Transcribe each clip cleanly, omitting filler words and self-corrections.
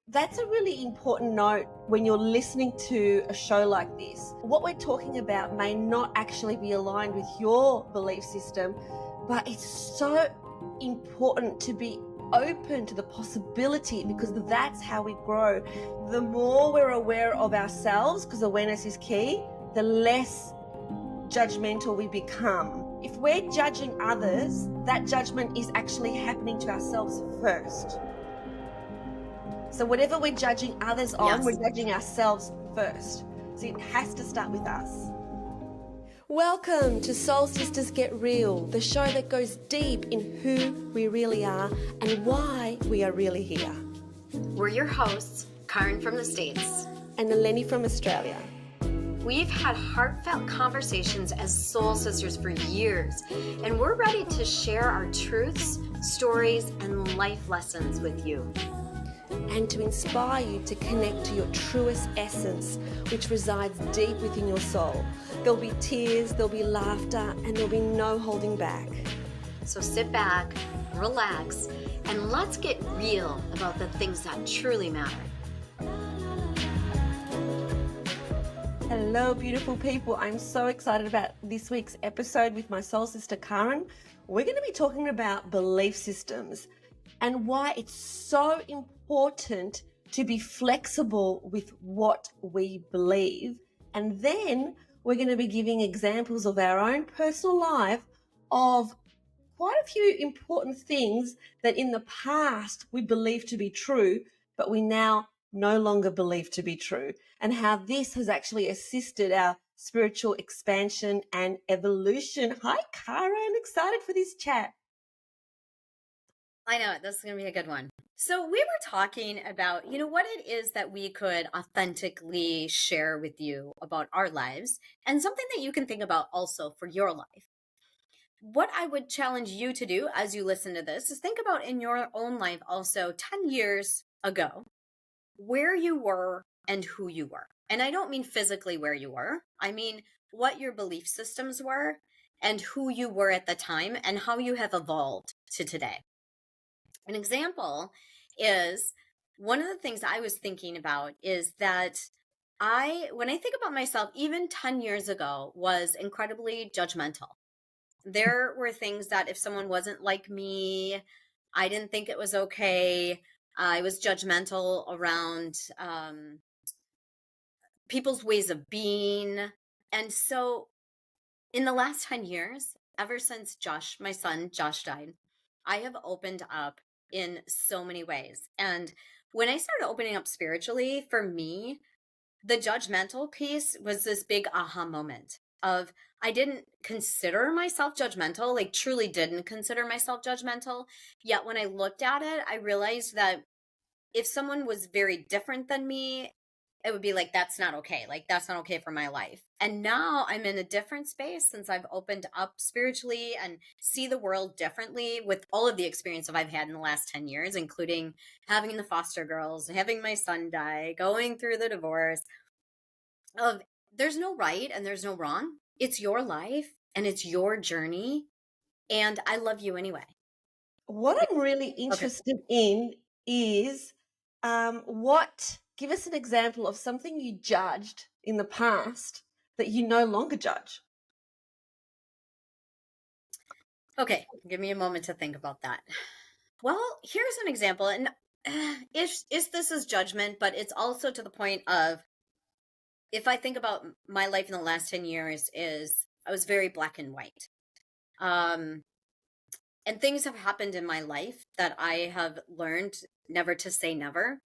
That's a really important note when you're listening to a show like this. What we're talking about may not actually be aligned with your belief system, but it's so important to be open to the possibility, because that's how we grow. The more we're aware of ourselves, because awareness is key, the less judgmental we become. If we're judging others, that judgment is actually happening to ourselves first. So whatever we're judging others on, we're judging ourselves first. So it has to start with us. Welcome to Soul Sisters Get Real, the show that goes deep in who we really are and why we are really here. We're your hosts, Caryn from the States. And Eleni from Australia. We've had heartfelt conversations as soul sisters for years, and we're ready to share our truths, stories, and life lessons with you. And to inspire you to connect to your truest essence, which resides deep within your soul. There'll be tears, there'll be laughter, and there'll be no holding back. So sit back, relax, and let's get real about the things that truly matter. Hello, beautiful people. I'm so excited about this week's episode with my soul sister, Caryn. We're going to be talking about belief systems and why it's so important to be flexible with what we believe. And then we're going to be giving examples of our own personal life of quite a few important things that in the past we believed to be true, but we now no longer believe to be true, and how this has actually assisted our spiritual expansion and evolution. Hi, Caryn. Excited for this chat. I know, this is going to be a good one. So we were talking about, what it is that we could authentically share with you about our lives, and something that you can think about also for your life. What I would challenge you to do as you listen to this is think about in your own life also 10 years ago, where you were and who you were. And I don't mean physically where you were. I mean what your belief systems were and who you were at the time and how you have evolved to today. An example is one of the things I was thinking about is that when I think about myself, even 10 years ago, was incredibly judgmental. There were things that if someone wasn't like me, I didn't think it was okay. I was judgmental around people's ways of being. And so in the last 10 years, ever since my son Josh died, I have opened up in so many ways. And when I started opening up spiritually, for me, the judgmental piece was this big aha moment of I didn't consider myself judgmental, like truly didn't consider myself judgmental. Yet when I looked at it, I realized that if someone was very different than me, it would be like, that's not okay. Like, that's not okay for my life. And now I'm in a different space since I've opened up spiritually and see the world differently with all of the experience that I've had in the last 10 years, including having the foster girls, having my son die, going through the divorce. There's no right and there's no wrong. It's your life and it's your journey. And I love you anyway. What I'm really interested in is give us an example of something you judged in the past that you no longer judge. Okay, give me a moment to think about that. Well, here's an example, and this is judgment, but it's also to the point of, if I think about my life in the last 10 years, I was very black and white. And things have happened in my life that I have learned never to say never.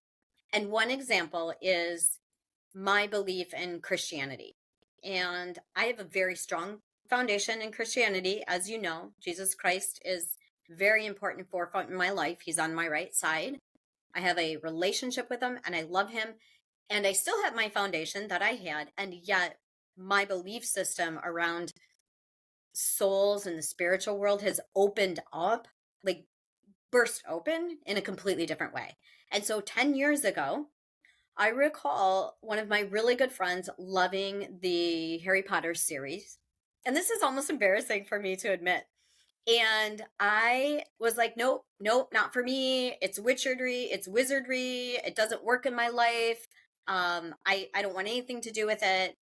And one example is my belief in Christianity. And I have a very strong foundation in Christianity. As you know, Jesus Christ is very important forefront in my life. He's on my right side. I have a relationship with him and I love him. And I still have my foundation that I had. And yet my belief system around souls and the spiritual world has opened up, like burst open in a completely different way. And so 10 years ago, I recall one of my really good friends loving the Harry Potter series. And this is almost embarrassing for me to admit. And I was like, nope, nope, not for me. It's wizardry. It doesn't work in my life. I don't want anything to do with it.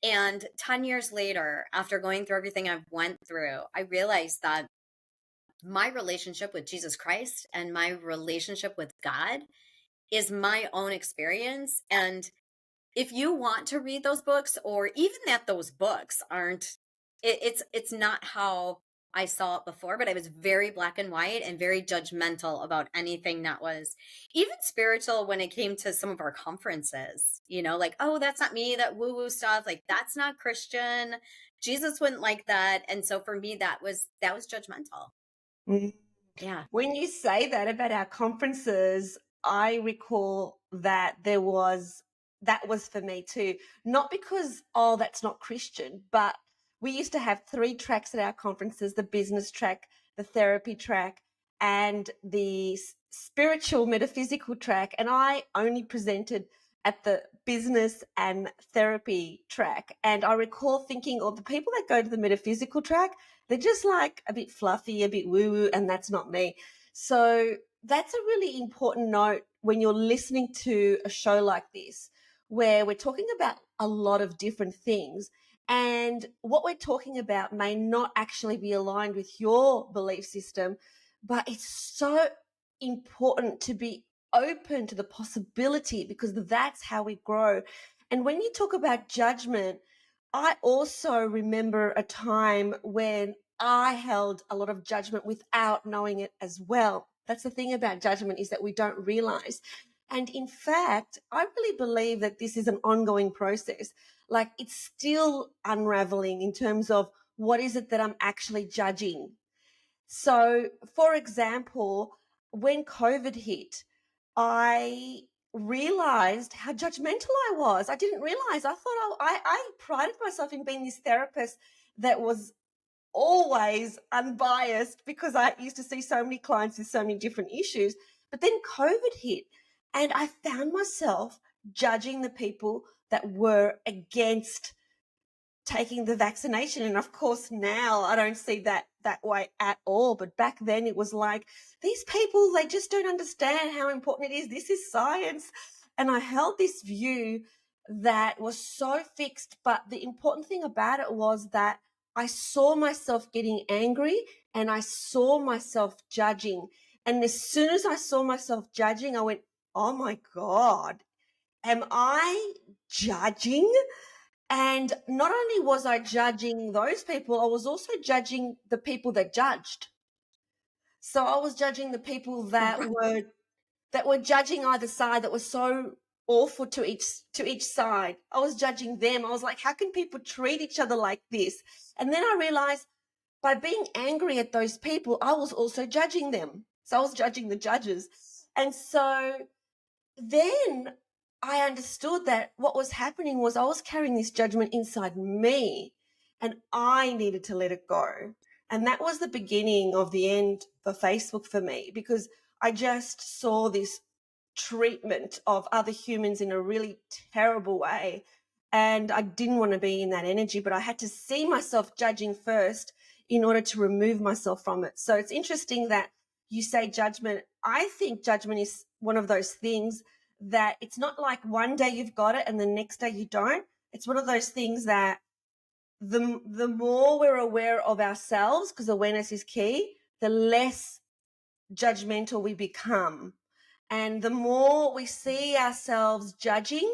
And 10 years later, after going through everything I've went through, I realized that my relationship with Jesus Christ and my relationship with God is my own experience. And if you want to read those books, or even that those books aren't, it's not how I saw it before, but I was very black and white and very judgmental about anything that was even spiritual when it came to some of our conferences, like, oh, that's not me, that woo woo stuff, like that's not Christian. Jesus wouldn't like that. And so for me, that was judgmental. Mm. Yeah. When you say that about our conferences, I recall that that was for me too. Not because, oh, that's not Christian, but we used to have 3 tracks at our conferences: the business track, the therapy track, and the spiritual metaphysical track. And I only presented at the business and therapy track. And I recall thinking, oh, the people that go to the metaphysical track, they're just like a bit fluffy, a bit woo woo, and that's not me. So that's a really important note when you're listening to a show like this, where we're talking about a lot of different things. And what we're talking about may not actually be aligned with your belief system, but it's so important to be open to the possibility, because that's how we grow. And when you talk about judgment, I also remember a time when I held a lot of judgment without knowing it as well. That's the thing about judgment, is that we don't realize. And in fact, I really believe that this is an ongoing process. Like, it's still unraveling in terms of what is it that I'm actually judging. So, for example, when COVID hit, I realized how judgmental I was. I didn't realize. I thought I prided myself in being this therapist that was always unbiased, because I used to see so many clients with so many different issues. But then COVID hit, and I found myself judging the people that were against taking the vaccination. And of course, now I don't see that way at all. But back then it was like, these people, they just don't understand how important it is. This is science. And I held this view that was so fixed. But the important thing about it was that I saw myself getting angry, and I saw myself judging. And as soon as I saw myself judging, I went, oh my God, am I judging? And not only was I judging those people, I was also judging the people that judged. So I was judging the people that were judging either side, that were so awful to each side. I was judging them. I was like, how can people treat each other like this? And then I realized, by being angry at those people, I was also judging them. So I was judging the judges. And so then I understood that what was happening was I was carrying this judgment inside me, and I needed to let it go. And that was the beginning of the end for Facebook for me, because I just saw this treatment of other humans in a really terrible way. And I didn't want to be in that energy, but I had to see myself judging first in order to remove myself from it. So it's interesting that you say judgment. I think judgment is one of those things that it's not like one day you've got it and the next day you don't. It's one of those things that the more we're aware of ourselves, because awareness is key, the less judgmental we become. And the more we see ourselves judging,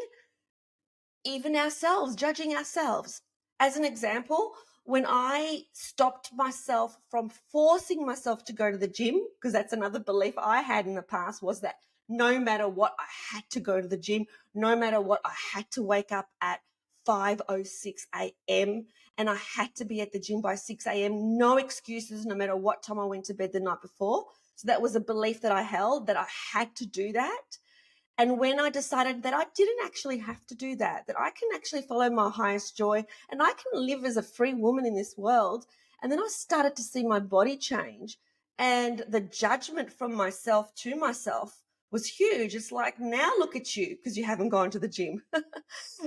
even ourselves, judging ourselves. As an example, when I stopped myself from forcing myself to go to the gym, because that's another belief I had in the past, was that no matter what, I had to go to the gym. No matter what, I had to wake up at 5:06 a.m. and I had to be at the gym by 6 a.m. No excuses, no matter what time I went to bed the night before. So that was a belief that I held, that I had to do that. And when I decided that I didn't actually have to do that, that I can actually follow my highest joy and I can live as a free woman in this world, and then I started to see my body change, and the judgment from myself to myself was huge. It's like, now look at you, because you haven't gone to the gym.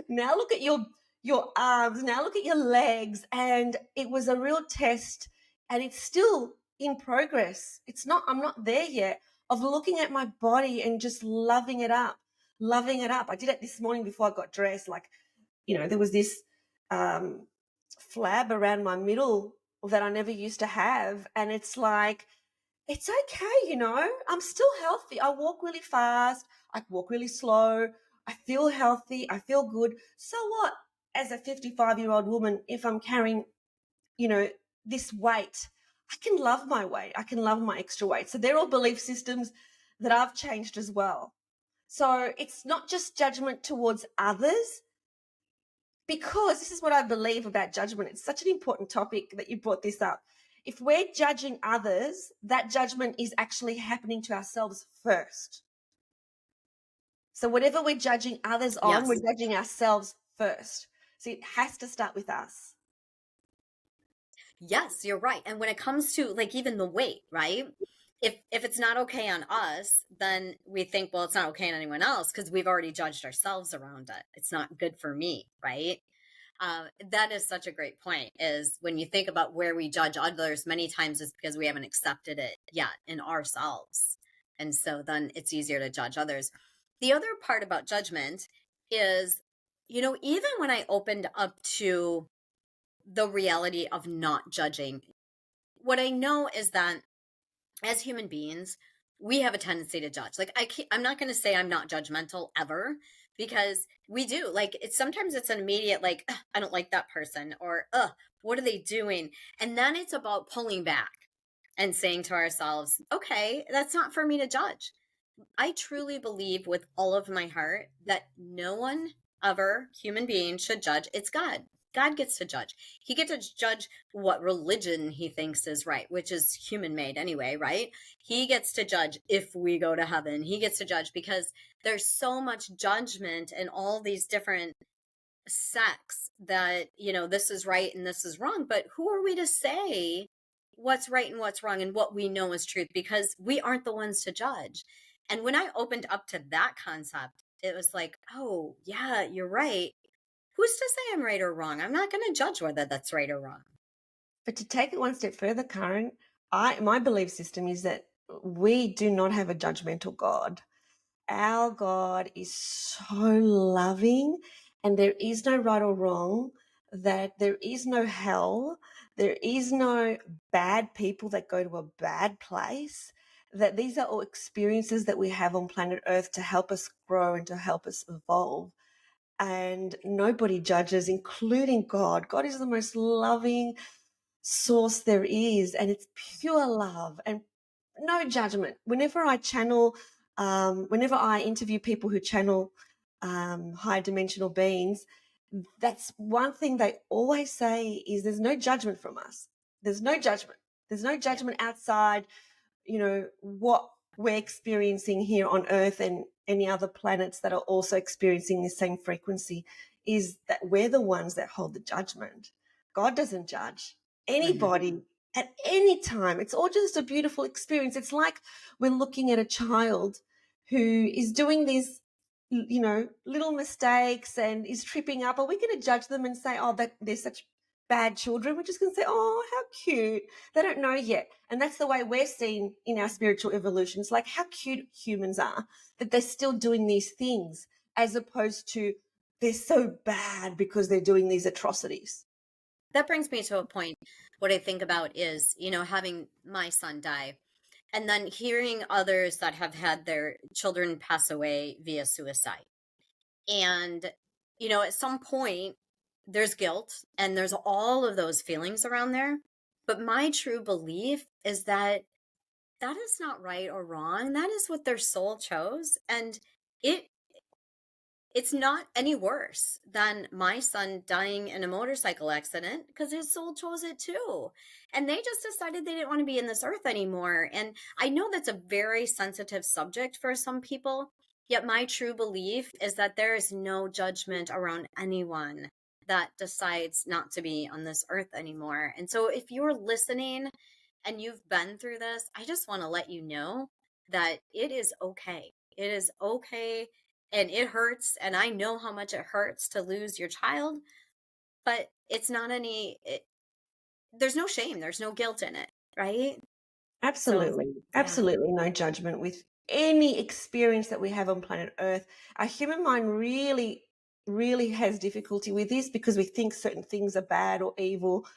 Now look at your arms. Now look at your legs. And it was a real test, and it's still in progress. I'm not there yet of looking at my body and just loving it up, loving it up. I did it this morning before I got dressed. Like, there was this um, flab around my middle that I never used to have. And it's like, it's okay. I'm still healthy. I walk really fast. I walk really slow. I feel healthy. I feel good. So what? As a 55-year-old woman, if I'm carrying, you know, this weight, I can love my weight. I can love my extra weight. So they're all belief systems that I've changed as well. So it's not just judgment towards others, because this is what I believe about judgment. It's such an important topic that you brought this up. If we're judging others, that judgment is actually happening to ourselves first. So whatever we're judging others on, Yes. we're judging ourselves first. So it has to start with us. Yes, you're right. And when it comes to like even the weight, right? If it's not okay on us, then we think, well, it's not okay on anyone else because we've already judged ourselves around it. It's not good for me, right? That is such a great point, is when you think about where we judge others, many times it's because we haven't accepted it yet in ourselves. And so then it's easier to judge others. The other part about judgment is, even when I opened up to the reality of not judging, what I know is that as human beings, we have a tendency to judge. Like I'm not going to say I'm not judgmental ever, because we do. Like sometimes it's an immediate like, I don't like that person, or what are they doing? And then it's about pulling back and saying to ourselves, okay, that's not for me to judge. I truly believe with all of my heart that no one ever, human being, should judge. It's God. God gets to judge. He gets to judge what religion he thinks is right, which is human made anyway, right? He gets to judge if we go to heaven. He gets to judge because there's so much judgment and all these different sects that, this is right and this is wrong. But who are we to say what's right and what's wrong and what we know is truth? Because we aren't the ones to judge. And when I opened up to that concept, it was like, oh, yeah, you're right. Who's to say I'm right or wrong? I'm not going to judge whether that's right or wrong. But to take it one step further, Caryn, my belief system is that we do not have a judgmental God. Our God is so loving, and there is no right or wrong, that there is no hell, there is no bad people that go to a bad place, that these are all experiences that we have on planet Earth to help us grow and to help us evolve. And nobody judges, including God. God is the most loving source there is, and it's pure love and no judgment. Whenever I interview people who channel high dimensional beings, that's one thing they always say is there's no judgment from us. There's no judgment. There's no judgment outside, what we're experiencing here on Earth and any other planets that are also experiencing the same frequency, is that we're the ones that hold the judgment. God doesn't judge anybody at any time. It's all just a beautiful experience. It's like we're looking at a child who is doing these, little mistakes and is tripping up. Are we going to judge them and say, oh, that they're such bad children? We're just going to say, oh, how cute. They don't know yet. And that's the way we're seen in our spiritual evolution. It's like how cute humans are, that they're still doing these things, as opposed to they're so bad because they're doing these atrocities. That brings me to a point. What I think about is, having my son die and then hearing others that have had their children pass away via suicide. And, at some point, there's guilt and there's all of those feelings around there. But my true belief is that that is not right or wrong. That is what their soul chose. And it it's not any worse than my son dying in a motorcycle accident, because his soul chose it too. And they just decided they didn't want to be in this earth anymore. And I know that's a very sensitive subject for some people, yet my true belief is that there is no judgment around anyone that decides not to be on this earth anymore. And so if you're listening and you've been through this, I just want to let you know that it is okay. It is okay, and it hurts, and I know how much it hurts to lose your child, but it's not there's no shame, there's no guilt in it, right? So, Absolutely. yeah, Absolutely no judgment with any experience that we have on planet Earth. Our human mind really, really has difficulty with this because we think certain things are bad or evil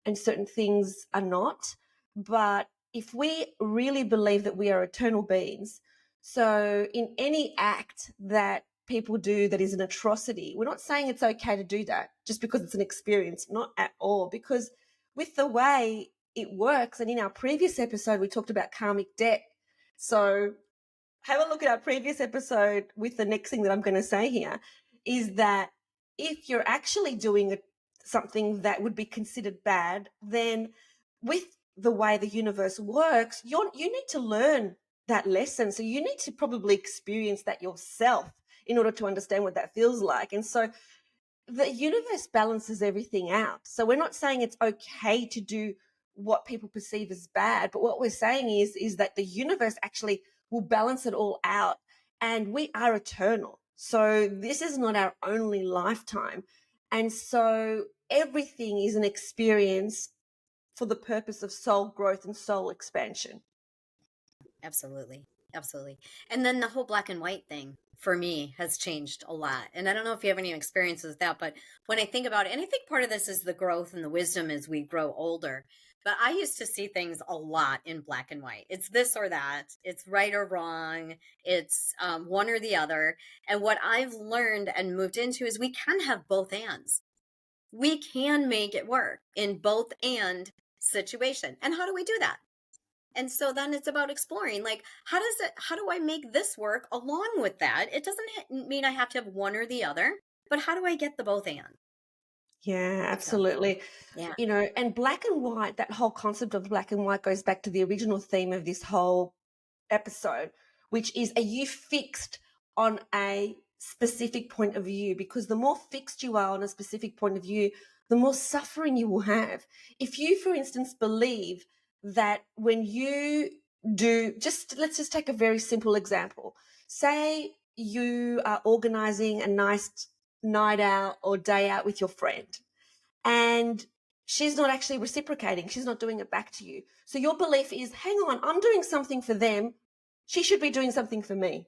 and certain things are not. But if we really believe that we are eternal beings, so in any act that people do that is an atrocity, we're not saying it's okay to do that just because it's an experience, not at all. Because with the way it works. And in our previous episode, we talked about karmic debt. So have a look at our previous episode with the next thing that I'm going to say here is that if you're actually doing something that would be considered bad, then with the way the universe works, you need to learn that lesson. So you need to probably experience that yourself in order to understand what that feels like. And so the universe balances everything out. So we're not saying it's okay to do what people perceive as bad, but what we're saying is that the universe actually will balance it all out, and we are eternal. So this is not our only lifetime. And so everything is an experience for the purpose of soul growth and soul expansion. absolutely. Absolutely. And then the whole black and white thing for me has changed a lot. And I don't know if you have any experience with that, but when I think about it, and I think part of this is the growth and the wisdom as we grow older. But I used to see things a lot in black and white. It's this or that. It's right or wrong. It's one or the other. And what I've learned and moved into is we can have both ands. We can make it work in both and situation. And how do we do that? And so then it's about exploring, like, how do I make this work along with that? It doesn't mean I have to have one or the other, but how do I get the both and? Yeah, So, absolutely. yeah, And black and white, that whole concept of black and white goes back to the original theme of this whole episode, which is, are you fixed on a specific point of view? Because the more fixed you are on a specific point of view, the more suffering you will have. If you, for instance, believe that when you let's just take a very simple example. Say you are organizing a nice night out or day out with your friend, and she's not actually reciprocating. She's not doing it back to you. So your belief is, hang on, I'm doing something for them. She should be doing something for me.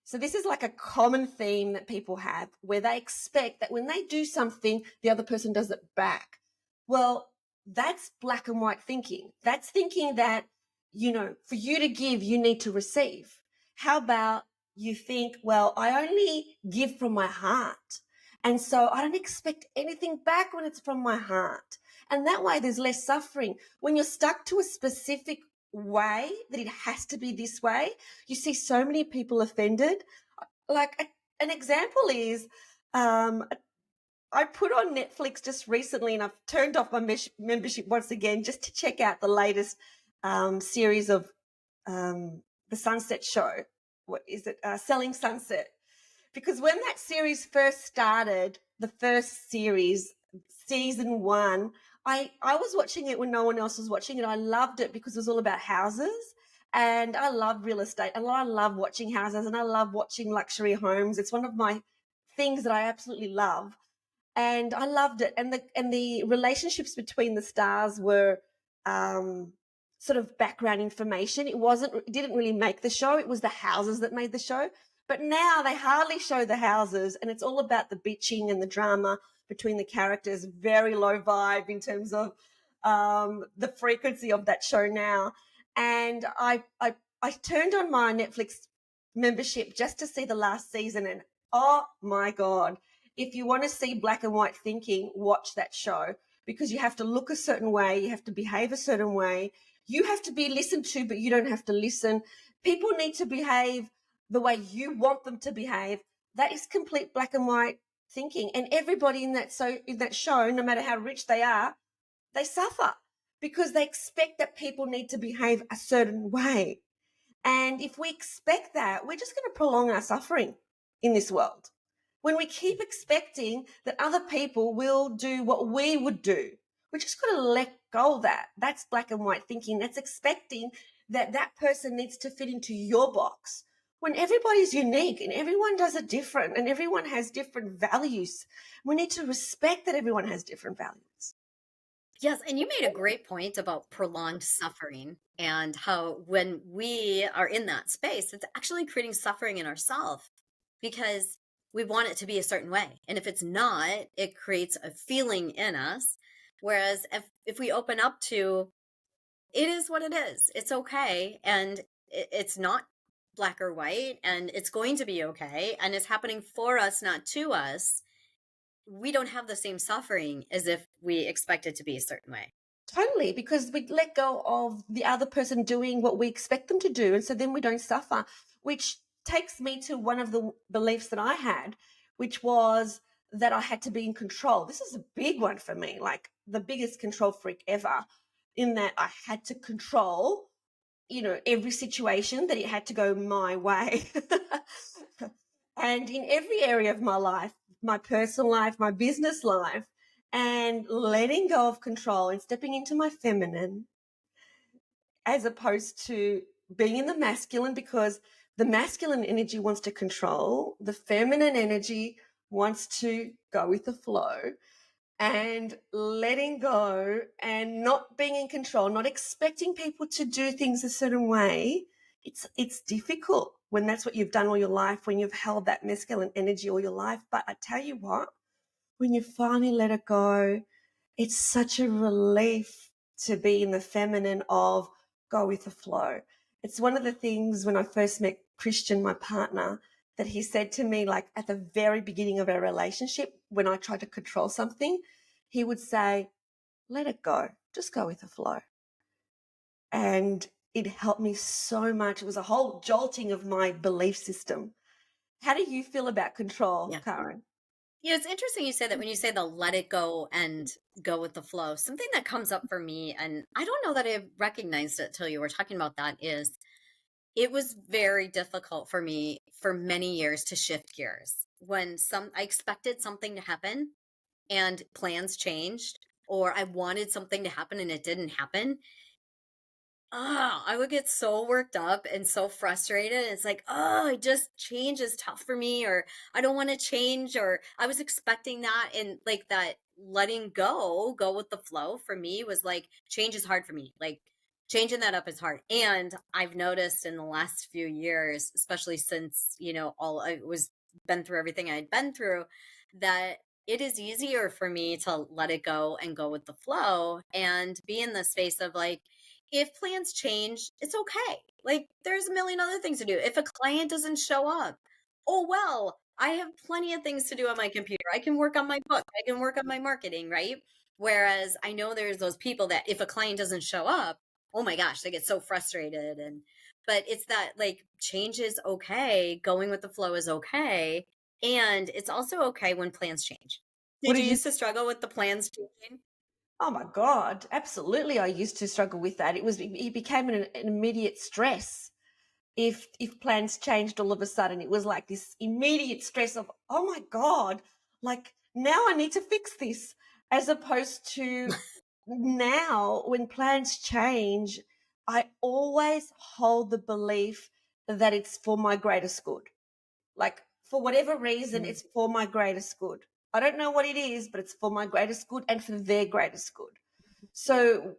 So this is like a common theme that people have where they expect that when they do something, the other person does it back. Well, that's black and white thinking. That's thinking that, for you to give, you need to receive. How about you think, well, I only give from my heart. And so I don't expect anything back when it's from my heart. And that way there's less suffering. When you're stuck to a specific way that it has to be this way, you see so many people offended. Like an example is, I put on Netflix just recently, and I've turned off my membership once again just to check out the latest series of the Sunset Show. What is it? Selling Sunset. Because when that series first started, the first series, season one, I was watching it when no one else was watching it. I loved it because it was all about houses. And I love real estate. And I love watching houses, and I love watching luxury homes. It's one of my things that I absolutely love, and I loved it. And the relationships between the stars were sort of background information. It didn't really make the show. It was the houses that made the show. But now they hardly show the houses, and it's all about the bitching and the drama between the characters. Very low vibe in terms of the frequency of that show now. And I turned on my Netflix membership just to see the last season, and oh my God, if you want to see black and white thinking, watch that show, because you have to look a certain way, you have to behave a certain way, you have to be listened to, but you don't have to listen. People need to behave the way you want them to behave. That is complete black and white thinking. And everybody in that show, no matter how rich they are, they suffer because they expect that people need to behave a certain way. And if we expect that, we're just going to prolong our suffering in this world. When we keep expecting that other people will do what we would do, we just got to let go of that. That's black and white thinking. That's expecting that that person needs to fit into your box when everybody's unique and everyone does it different and everyone has different values. We need to respect that everyone has different values. Yes, and you made a great point about prolonged suffering and how when we are in that space, it's actually creating suffering in ourselves because we want it to be a certain way. And if it's not, it creates a feeling in us. Whereas if we open up to it is what it is, it's okay. And it's not black or white, and it's going to be okay. And it's happening for us, not to us. We don't have the same suffering as if we expect it to be a certain way. Totally, because we let go of the other person doing what we expect them to do. And so then we don't suffer, which takes me to one of the beliefs that I had, which was that I had to be in control. This is a big one for me, like the biggest control freak ever, in that I had to control, every situation, that it had to go my way. And in every area of my life, my personal life, my business life, and letting go of control and stepping into my feminine as opposed to being in the masculine, because the masculine energy wants to control, the feminine energy wants to go with the flow, and letting go and not being in control, not expecting people to do things a certain way. It's difficult when that's what you've done all your life, when you've held that masculine energy all your life. But I tell you what, when you finally let it go, it's such a relief to be in the feminine of go with the flow. It's one of the things when I first met Christian, my partner, that he said to me, like at the very beginning of our relationship, when I tried to control something, he would say, let it go, just go with the flow. And it helped me so much. It was a whole jolting of my belief system. How do you feel about control, Yeah. Caryn? Yeah, it's interesting you say that when you say the let it go and go with the flow. Something that comes up for me, and I don't know that I recognized it till you were talking about that, is it was very difficult for me for many years to shift gears. When I expected something to happen and plans changed, or I wanted something to happen and it didn't happen, I would get so worked up and so frustrated. It's like, just change is tough for me, or I don't want to change, or I was expecting that. And like that letting go with the flow for me was like, change is hard for me. Like, changing that up is hard. And I've noticed in the last few years, especially since, all I was been through everything I had been through, that it is easier for me to let it go and go with the flow and be in the space of like, if plans change, it's okay. Like there's a million other things to do. If a client doesn't show up, oh well, I have plenty of things to do on my computer. I can work on my book. I can work on my marketing, right? Whereas I know there's those people that if a client doesn't show up, oh my gosh, they get so frustrated. But it's that like change is okay, going with the flow is okay, and it's also okay when plans change. What Did you did you used to struggle with the plans changing? Oh my God, absolutely. I used to struggle with that. It became an immediate stress. If plans changed all of a sudden, it was like this immediate stress of, oh my God, like now I need to fix this, as opposed to now when plans change, I always hold the belief that it's for my greatest good. Like for whatever reason, Mhm. it's for my greatest good. I don't know what it is, but it's for my greatest good and for their greatest good. So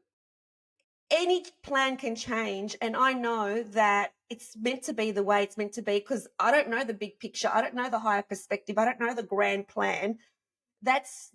any plan can change. And I know that it's meant to be the way it's meant to be, because I don't know the big picture. I don't know the higher perspective. I don't know the grand plan. That's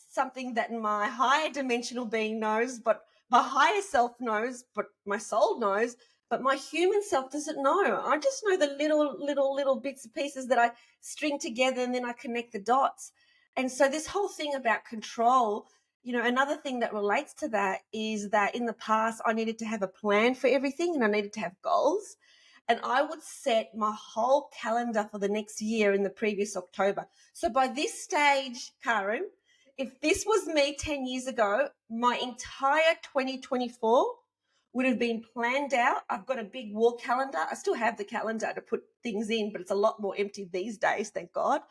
something that my higher dimensional being knows, but my higher self knows, but my soul knows, but my human self doesn't know. I just know the little bits and pieces that I string together, and then I connect the dots. And so this whole thing about control, another thing that relates to that is that in the past I needed to have a plan for everything, and I needed to have goals, and I would set my whole calendar for the next year in the previous October. So by this stage, Caryn, if this was me 10 years ago, my entire 2024 would have been planned out. I've got a big wall calendar. I still have the calendar to put things in, but it's a lot more empty these days, thank God.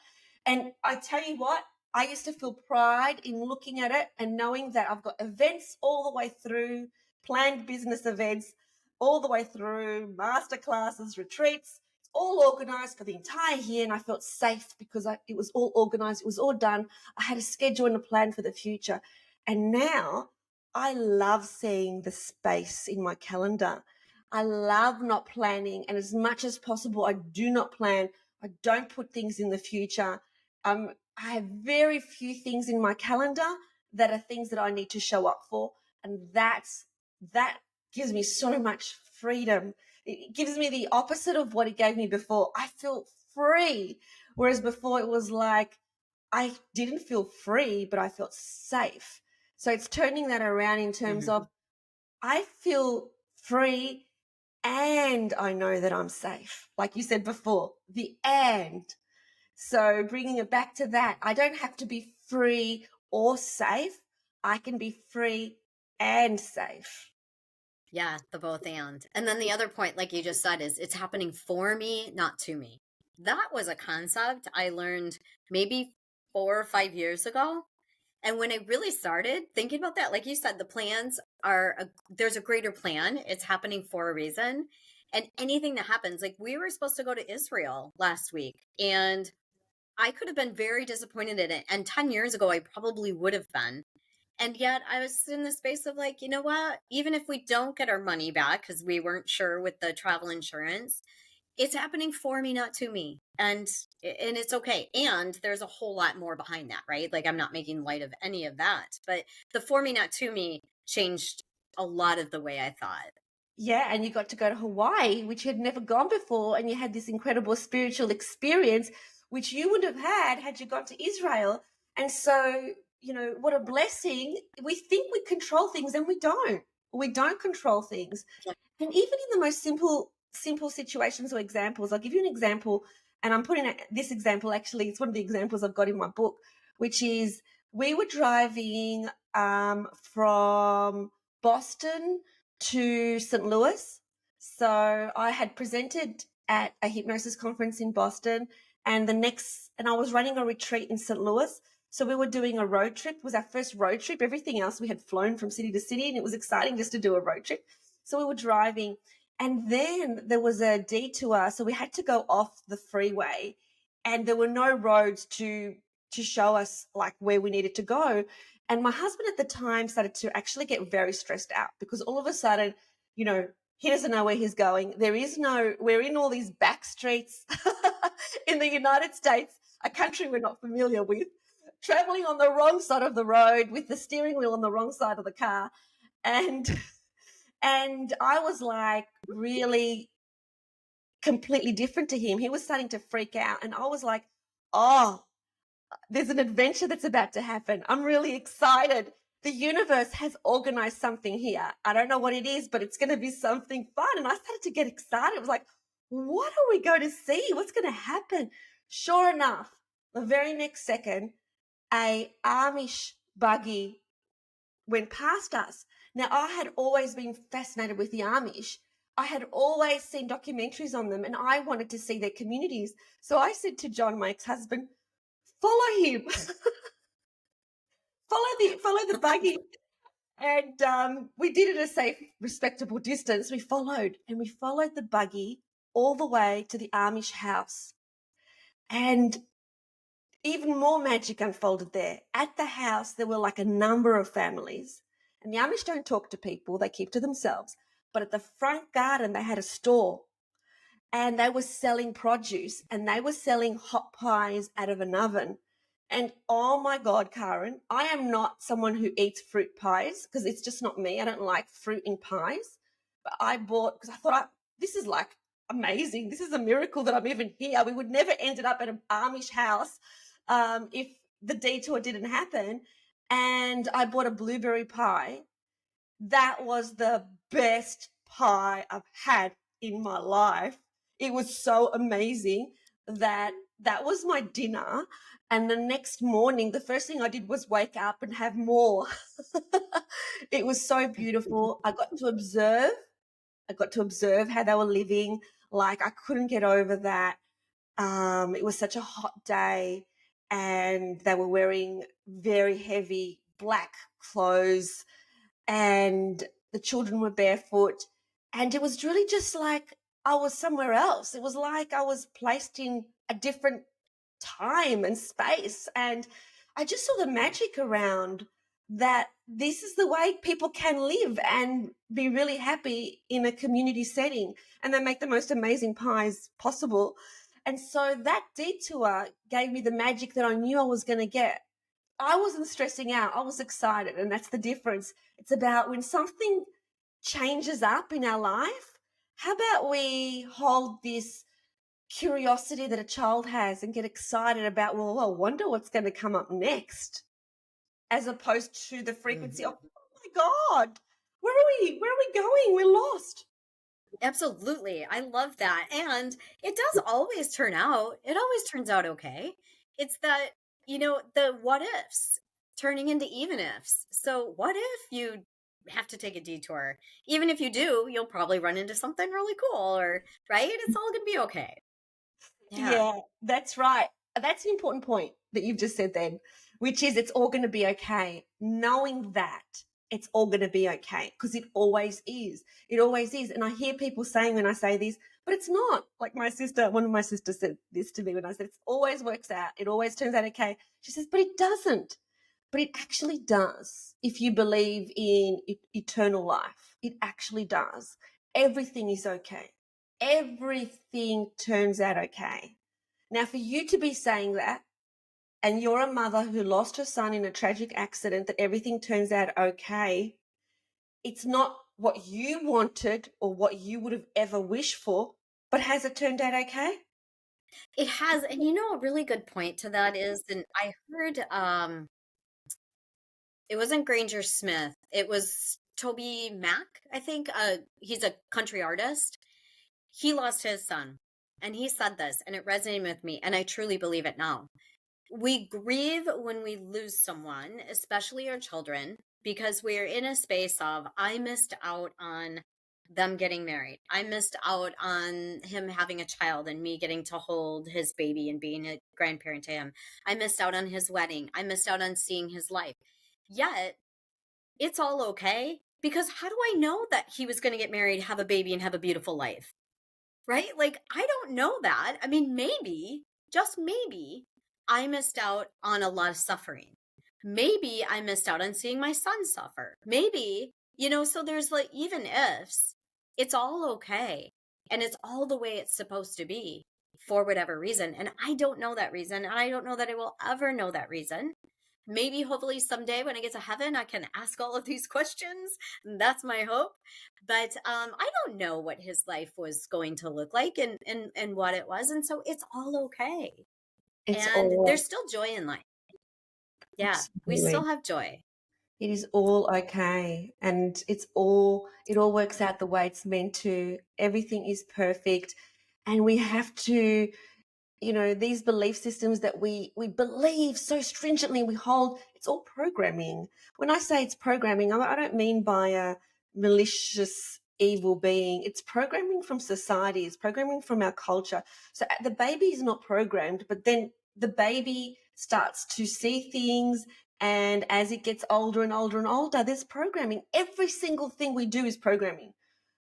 And I tell you what, I used to feel pride in looking at it and knowing that I've got events all the way through, planned business events all the way through, masterclasses, retreats, all organized for the entire year. And I felt safe because it was all organized, it was all done. I had a schedule and a plan for the future. And now I love seeing the space in my calendar. I love not planning, and as much as possible, I do not plan. I don't put things in the future. I have very few things in my calendar that are things that I need to show up for, and that gives me so much freedom. It gives me the opposite of what it gave me before. I feel free, whereas before it was like I didn't feel free, but I felt safe. So it's turning that around in terms Mhm. of I feel free and I know that I'm safe. Like you said before, the and. So bringing it back to that, I don't have to be free or safe. I can be free and safe. Yeah, the both and. And then the other point, like you just said, is it's happening for me, not to me. That was a concept I learned maybe 4 or 5 years ago. And when I really started thinking about that, like you said, the plans there's a greater plan. It's happening for a reason. And anything that happens, like we were supposed to go to Israel last week, and I could have been very disappointed in it. And 10 years ago, I probably would have been. And yet I was in the space of like, you know what? Even if we don't get our money back, because we weren't sure with the travel insurance, it's happening for me, not to me. And it's okay. And there's a whole lot more behind that, right? Like I'm not making light of any of that. But the for me, not to me changed a lot of the way I thought. Yeah, and you got to go to Hawaii, which you had never gone before, and you had this incredible spiritual experience, which you would have had you gone to Israel. And so, what a blessing. We think we control things and we don't. We don't control things. And even in the most simple situations or examples, I'll give you an example, and I'm putting this example, actually, it's one of the examples I've got in my book, which is we were driving from Boston to St. Louis. So I had presented at a hypnosis conference in Boston, and I was running a retreat in St. Louis. So we were doing a road trip. It was our first road trip. Everything else we had flown from city to city, and it was exciting just to do a road trip. So we were driving, and then there was a detour. So we had to go off the freeway, and there were no roads to show us like where we needed to go. And my husband at the time started to actually get very stressed out because all of a sudden, he doesn't know where he's going. We're in all these back streets in the United States, a country we're not familiar with, traveling on the wrong side of the road with the steering wheel on the wrong side of the car. And and I was like really completely different to him. He was starting to freak out. And I was like, oh, there's an adventure that's about to happen. I'm really excited. The universe has organized something here. I don't know what it is, but it's going to be something fun. And I started to get excited. It was like, what are we going to see? What's going to happen? Sure enough, the very next second, a Amish buggy went past us. Now, I had always been fascinated with the Amish. I had always seen documentaries on them and I wanted to see their communities. So I said to John, my ex-husband, follow him, follow the buggy. And we did it at a safe, respectable distance. We followed the buggy all the way to the Amish house. And even more magic unfolded there. At the house, there were like a number of families. And the Amish don't talk to people, they keep to themselves. But at the front garden, they had a store and they were selling produce and they were selling hot pies out of an oven. And oh my God, Caryn, I am not someone who eats fruit pies because it's just not me. I don't like fruit in pies. But I bought, because I thought, this is like amazing. This is a miracle that I'm even here. We would never ended up at an Amish house if the detour didn't happen. And I bought a blueberry pie. That was the best pie I've had in my life. It was so amazing that was my dinner. And the next morning, the first thing I did was wake up and have more. It was so beautiful. I got to observe how they were living. Like I couldn't get over that. It was such a hot day and they were wearing very heavy black clothes and the children were barefoot. And it was really just like I was somewhere else. It was like I was placed in a different time and space. And I just saw the magic around that this is the way people can live and be really happy in a community setting, and they make the most amazing pies possible. And so that detour gave me the magic that I knew I was going to get. I wasn't stressing out, I was excited. And that's the difference. It's about when something changes up in our life, how about we hold this curiosity that a child has and get excited about, well, I wonder what's going to come up next, as opposed to the frequency of, oh my God, where are we? Where are we going? We're lost. Absolutely. I love that. And it does always turn out, it always turns out okay. It's that, the what ifs turning into even ifs. So, what if you have to take a detour? Even if you do, you'll probably run into something really cool, or, right? It's all going to be okay. Yeah. Yeah, that's right. That's an important point that you've just said then, which is it's all going to be okay. Knowing that it's all going to be okay, because it always is. It always is. And I hear people saying when I say this, but it's not. Like one of my sisters said this to me when I said, it always works out. It always turns out okay. She says, but it doesn't. But it actually does. If you believe in eternal life, it actually does. Everything is okay. Everything turns out okay. Now, for you to be saying that, and you're a mother who lost her son in a tragic accident, that everything turns out okay, it's not what you wanted or what you would have ever wished for, but has it turned out okay? It has. And a really good point to that is, and I heard, it wasn't Granger Smith. It was Toby Mac, I think. He's a country artist. He lost his son, and he said this, and it resonated with me, and I truly believe it now. We grieve when we lose someone, especially our children, because we're in a space of, I missed out on them getting married. I missed out on him having a child and me getting to hold his baby and being a grandparent to him. I missed out on his wedding. I missed out on seeing his life. Yet, it's all okay, because how do I know that he was going to get married, have a baby, and have a beautiful life? Right? Like, I don't know that. I mean, maybe, just maybe, I missed out on a lot of suffering. Maybe I missed out on seeing my son suffer. Maybe, so there's like even ifs. It's all okay. And it's all the way it's supposed to be for whatever reason. And I don't know that reason. And I don't know that I will ever know that reason. Maybe, hopefully, someday when I get to heaven, I can ask all of these questions. That's my hope. But I don't know what his life was going to look like, and what it was. And so it's all okay. It's And all there's still joy in life. Yeah, we still absolutely. have joy. It is all okay, and it all works out the way it's meant to. Everything is perfect, and we have to, these belief systems that we believe so stringently, we hold, it's all programming. When I say it's programming, I don't mean by a malicious evil being. It's programming from society, it's programming from our culture. So the baby is not programmed, but then the baby starts to see things, and as it gets older and older and older, there's programming. Every single thing we do is programming.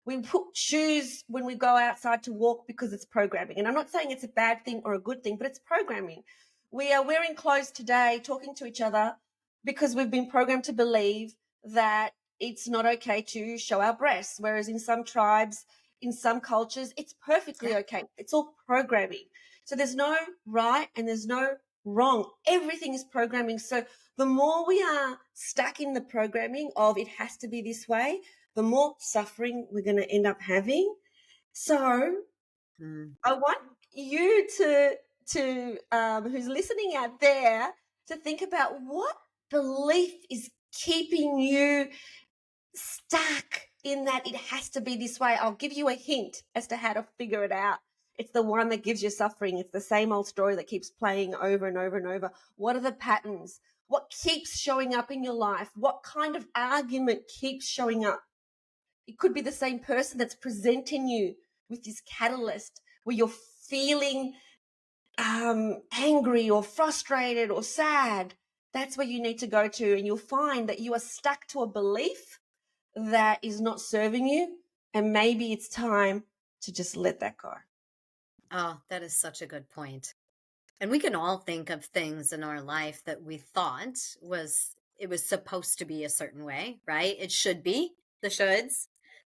We put shoes when we go outside to walk because it's programming. And I'm not saying it's a bad thing or a good thing, but it's programming. We are wearing clothes today, talking to each other, because we've been programmed to believe that it's not okay to show our breasts. Whereas in some tribes, in some cultures, it's perfectly okay. It's all programming. So there's no right and there's no wrong. Everything is programming. So the more we are stuck in the programming of it has to be this way, the more suffering we're going to end up having. So I want you to who's listening out there, to think about what belief is keeping you stuck in that it has to be this way. I'll give you a hint as to how to figure it out. It's the one that gives you suffering. It's the same old story that keeps playing over and over and over. What are the patterns? What keeps showing up in your life? What kind of argument keeps showing up? It could be the same person that's presenting you with this catalyst where you're feeling angry or frustrated or sad. That's where you need to go to, and you'll find that you are stuck to a belief that is not serving you, and maybe it's time to just let that go. Oh, that is such a good point. And we can all think of things in our life that we thought was it was supposed to be a certain way, right? It should be the shoulds,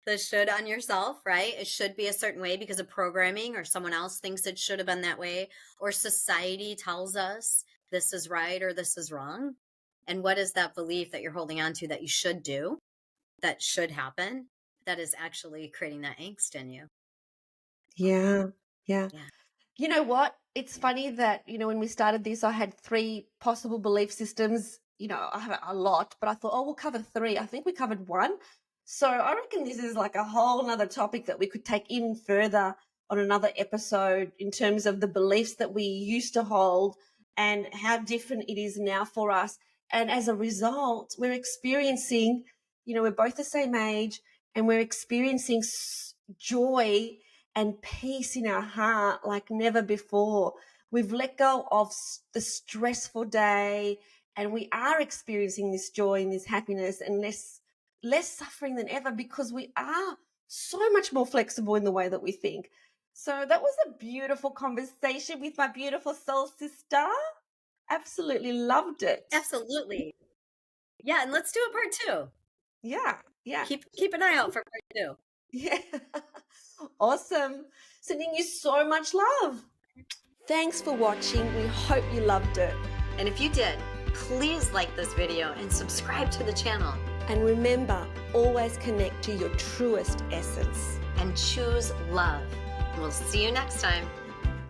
the should on yourself, right? It should be a certain way because of programming, or someone else thinks it should have been that way, or society tells us this is right or this is wrong. And what is that belief that you're holding on to that you should do, that should happen, that is actually creating that angst in you? Yeah. Yeah. Yeah. You know what? It's funny that, when we started this, I had 3 possible belief systems. I have a lot, but I thought, we'll cover 3. I think we covered 1. So I reckon this is like a whole nother topic that we could take in further on another episode, in terms of the beliefs that we used to hold and how different it is now for us. And as a result, we're experiencing, we're both the same age, and we're experiencing joy and peace in our heart like never before. We've let go of the stressful day, and we are experiencing this joy and this happiness and less suffering than ever, because we are so much more flexible in the way that we think. So that was a beautiful conversation with my beautiful soul sister. Absolutely loved it. Absolutely. Yeah, and let's do a part 2. Yeah. Keep an eye out for part 2. Yeah. Awesome. Sending you so much love. Thanks for watching. We hope you loved it. And if you did, please like this video and subscribe to the channel. And remember, always connect to your truest essence. And choose love. We'll see you next time.